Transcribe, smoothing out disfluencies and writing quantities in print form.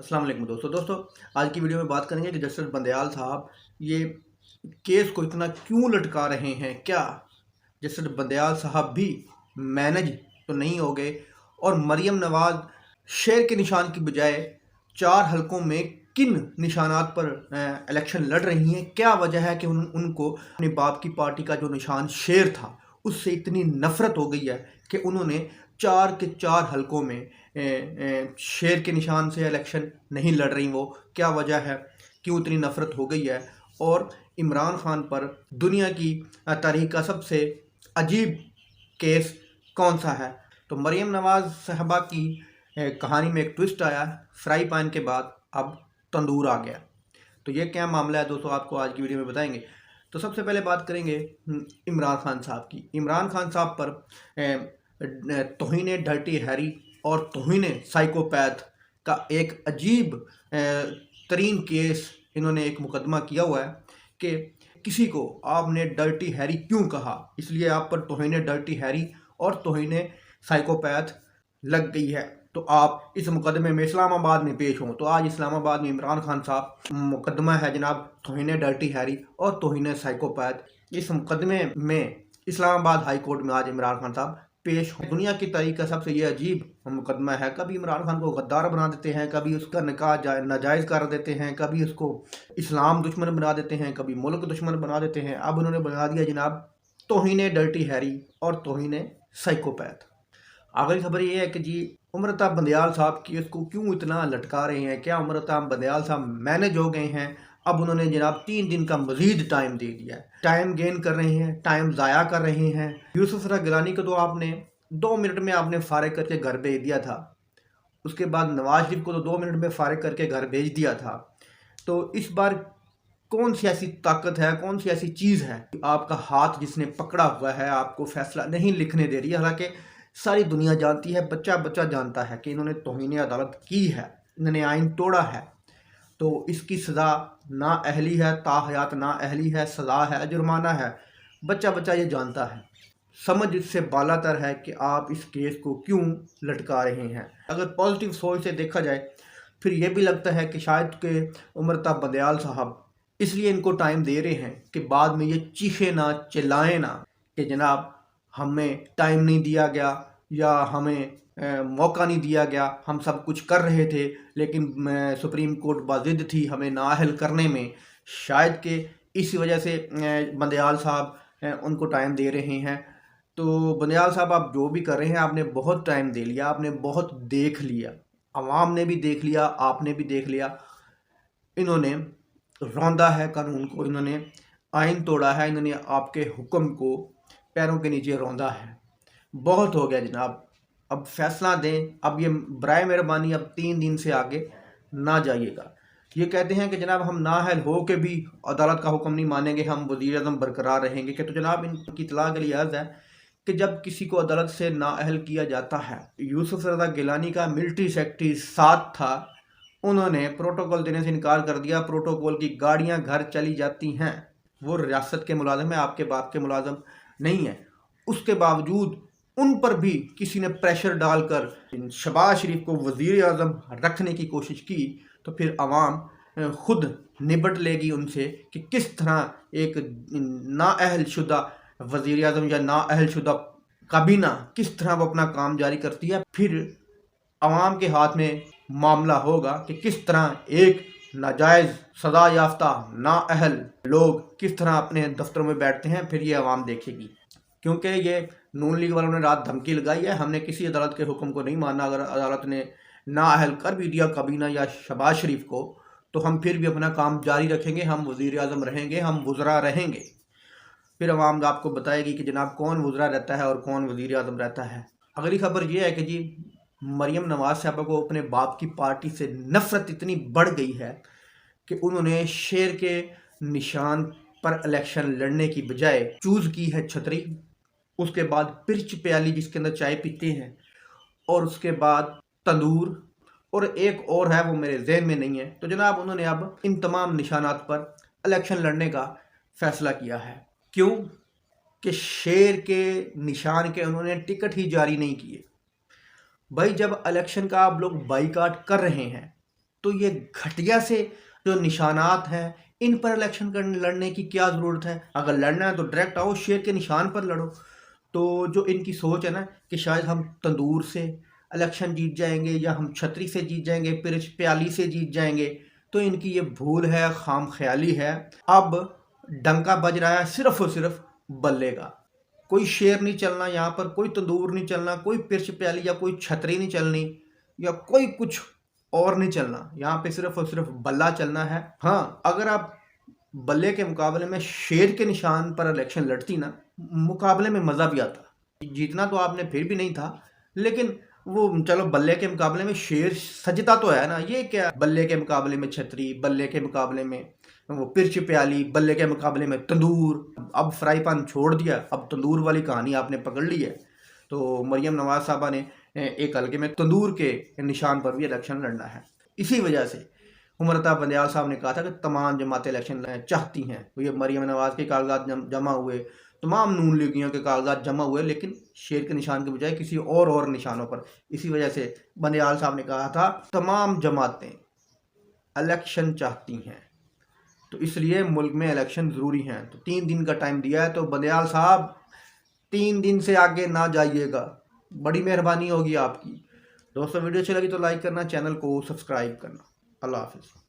अस्सलाम वालेकुम दोस्तों आज की वीडियो में बात करेंगे कि जस्टिस बंदयाल साहब ये केस को इतना क्यों लटका रहे हैं। क्या जस्टिस बंदयाल साहब भी मैनेज तो नहीं हो गए और मरियम नवाज शेर के निशान की बजाय 4 हलकों में किन निशानात पर इलेक्शन लड़ रही हैं। क्या वजह है कि उनको अपने बाप की पार्टी का जो निशान शेर था उससे इतनी नफरत हो गई है कि उन्होंने 4 के 4 हलकों में शेर के निशान से इलेक्शन नहीं लड़ रही। वो क्या वजह है, क्यों इतनी नफरत हो गई है। और इमरान खान पर दुनिया की तारीख का सबसे अजीब केस कौन सा है। तो मरियम नवाज साहबा की कहानी में एक ट्विस्ट आया। फ्राई पैन के बाद अब तंदूर आ गया। तो ये क्या मामला है दोस्तों, आपको आज की वीडियो में बताएंगे। तो सबसे पहले बात करेंगे इमरान खान साहब की। इमरान खान साहब पर तौहीन डर्टी हैरी और तौहीन साइकोपैथ का एक अजीब तरीन केस इन्होंने एक मुकदमा किया हुआ है कि किसी को आपने डर्टी हैरी क्यों कहा, इसलिए आप पर तौहीन डर्टी हैरी और तौहीन साइकोपैथ लग गई है। तो आप इस मुकदमे में इस्लामाबाद में पेश हों। तो आज इस्लामाबाद में इमरान खान साहब मुकदमा है जनाब तौहीन डर्टी हैरी और तौहीन साइकोपैथ। इस मुकदमे में इस्लामाबाद हाई कोर्ट में आज इमरान खान साहब पेश हो। दुनिया की तारीख का सबसे ये अजीब मुकदमा है। कभी इमरान खान को गद्दार बना देते हैं, कभी उसका निकाह नाजायज़ कर देते हैं, कभी उसको इस्लाम दुश्मन बना देते हैं, कभी मुल्क दुश्मन बना देते हैं। अब उन्होंने बना दिया जनाब तौहीन डर्टी हैरी और तौहीन साइकोपैथ। आखिरी खबर ये है कि जी उमरता बंदयाल साहब की इसको क्यों इतना लटका रहे हैं। क्या उमरता बंदयाल साहब मैनेज हो गए हैं। अब उन्होंने जनाब 3 दिन का मजीद टाइम दे दिया है। टाइम गेन कर रहे हैं, टाइम ज़ाया कर रहे हैं। यूसुफ गिलानी को तो आपने 2 मिनट में आपने फारिग करके घर भेज दिया था। उसके बाद नवाज शरीफ को तो 2 मिनट में फारिग करके घर भेज दिया था। तो इस बार कौन सी ऐसी ताकत है, कौन सी ऐसी चीज़ है आपका हाथ जिसने पकड़ा हुआ है, आपको फैसला नहीं लिखने दे रही है। हालांकि सारी दुनिया जानती है, बच्चा बच्चा जानता है कि इन्होंने तौहीन अदालत की है, इन्होंने आइन तोड़ा है। तो इसकी सज़ा नाअहली है, ताहयात नाअहली है, सज़ा है, जुर्माना है। बच्चा बच्चा ये जानता है। समझ इससे बालातर है कि आप इस केस को क्यों लटका रहे हैं। अगर पॉजिटिव सोच से देखा जाए फिर ये भी लगता है कि शायद के उमरता बंदयाल साहब इसलिए इनको टाइम दे रहे हैं कि बाद में ये चीखे ना चिल्लाएं ना कि जनाब हमें टाइम नहीं दिया गया या हमें मौका नहीं दिया गया, हम सब कुछ कर रहे थे लेकिन सुप्रीम कोर्ट बाजिद थी हमें नाअहल करने में। शायद के इसी वजह से बंदयाल साहब उनको टाइम दे रहे हैं। तो बंदयाल साहब आप जो भी कर रहे हैं आपने बहुत टाइम दे लिया, आपने बहुत देख लिया, अवाम ने भी देख लिया, आपने भी देख लिया। इन्होंने रौंदा है कानून को, इन्होंने आइन तोड़ा है, इन्होंने आपके हुक्म को पैरों के नीचे रौंदा है। बहुत हो गया जनाब, अब फैसला दें। अब ये बराए मेहरबानी अब 3 दिन से आगे ना जाइएगा। ये कहते हैं कि जनाब हम नाअहल हो के भी अदालत का हुक्म नहीं मानेंगे, हम वज़ीर-ए-आज़म बरकरार रहेंगे। कि तो जनाब इनकी इत्तला के लिए अर्ज़ है कि जब किसी को अदालत से नाअहल किया जाता है, यूसुफ रज़ा गिलानी का मिलिट्री सेक्रेटरी साथ था, उन्होंने प्रोटोकॉल देने से इनकार कर दिया। प्रोटोकॉल की गाड़ियां घर चली जाती हैं, वो रियासत के मुलाजिम है, आपके बाप के मुलाजिम नहीं है। उसके बावजूद उन पर भी किसी ने प्रेशर डालकर शहबाज शरीफ को वज़ीर आज़म रखने की कोशिश की। तो फिर अवाम खुद निपट लेगी उनसे कि किस तरह एक नाअहल शुदा वज़ीर आज़म या नाअहल शुदा काबीना किस तरह वो अपना काम जारी करती है। फिर अवाम के हाथ में मामला होगा कि किस तरह एक नाजायज़ सज़ा याफ्ता नाअहल लोग किस तरह अपने दफ्तरों में बैठते हैं। फिर ये अवाम देखेगी, क्योंकि ये नून लीग वालों ने रात धमकी लगाई है, हमने किसी अदालत के हुक्म को नहीं माना। अगर अदालत ने नाअहल कर भी दिया काबीना या शहबाज शरीफ को तो हम फिर भी अपना काम जारी रखेंगे, हम वज़ीर आज़म रहेंगे, हम वज़रा रहेंगे। फिर अवाम आपको बताएगी कि जनाब कौन वज़रा रहता है और कौन वज़ीर आज़म रहता है। अगली खबर ये है कि जी मरियम नवाज साहबा को अपने बाप की पार्टी से नफरत इतनी बढ़ गई है कि उन्होंने शेर के निशान पर इलेक्शन लड़ने की बजाय चूज़ की है छतरी, उसके बाद पिरच प्याली जिसके अंदर चाय पीते हैं, और उसके बाद तंदूर, और एक और है वो मेरे जहन में नहीं है। तो जनाब उन्होंने अब इन तमाम निशानात पर इलेक्शन लड़ने का फैसला किया है। क्यों कि शेर के निशान के उन्होंने टिकट ही जारी नहीं किए। भाई जब इलेक्शन का आप लोग बाईकाट कर रहे हैं तो ये घटिया से जो निशानात हैं, इन पर इलेक्शन लड़ने की क्या ज़रूरत है? अगर लड़ना है तो डायरेक्ट आओ, शेर के निशान पर लड़ो। तो जो इनकी सोच है ना कि शायद हम तंदूर से इलेक्शन जीत जाएंगे या हम छतरी से जीत जाएंगे, पिरच प्याली से जीत जाएंगे, तो इनकी ये भूल है, खाम ख्याली है। अब डंका बज रहा है सिर्फ और सिर्फ बल्ले का। कोई शेर नहीं चलना यहाँ पर, कोई तंदूर नहीं चलना, कोई पिरच प्याली या कोई छतरी नहीं चलनी, या कोई कुछ और नहीं चलना। यहाँ पे सिर्फ और सिर्फ बल्ला चलना है। हाँ, अगर आप बल्ले के मुकाबले में शेर के निशान पर इलेक्शन लड़ती ना, मुकाबले में मज़ा भी आता। जीतना तो आपने फिर भी नहीं था, लेकिन वो चलो बल्ले के मुकाबले में शेर सजता तो है ना। ये क्या, बल्ले के मुकाबले में छतरी, बल्ले के मुकाबले में वो पिरच प्याली, बल्ले के मुकाबले में तंदूर। अब फ्राई पैन छोड़ दिया, अब तंदूर वाली कहानी आपने पकड़ ली है। तो मरियम नवाज साहबा ने एक हल्के में तंदूर के निशान पर भी इलेक्शन लड़ना है। इसी वजह से उमर अता बंदयाल साहब ने कहा था कि तमाम जमातें इलेक्शन चाहती हैं। तो ये मरियम नवाज के कागजात जमा हुए, तमाम नून लीगियों के कागजात जमा हुए, लेकिन शेर के निशान के बजाय किसी और निशानों पर। इसी वजह से बंदयाल साहब ने कहा था तमाम जमातें इलेक्शन चाहती हैं, तो इसलिए मुल्क में इलेक्शन ज़रूरी हैं। तो 3 दिन का टाइम दिया है, तो बंदयाल साहब 3 दिन से आगे ना जाइएगा, बड़ी मेहरबानी होगी आपकी। दोस्तों, वीडियो अच्छी लगी तो लाइक करना, चैनल को सब्सक्राइब करना। अल्लाह हाफिज़।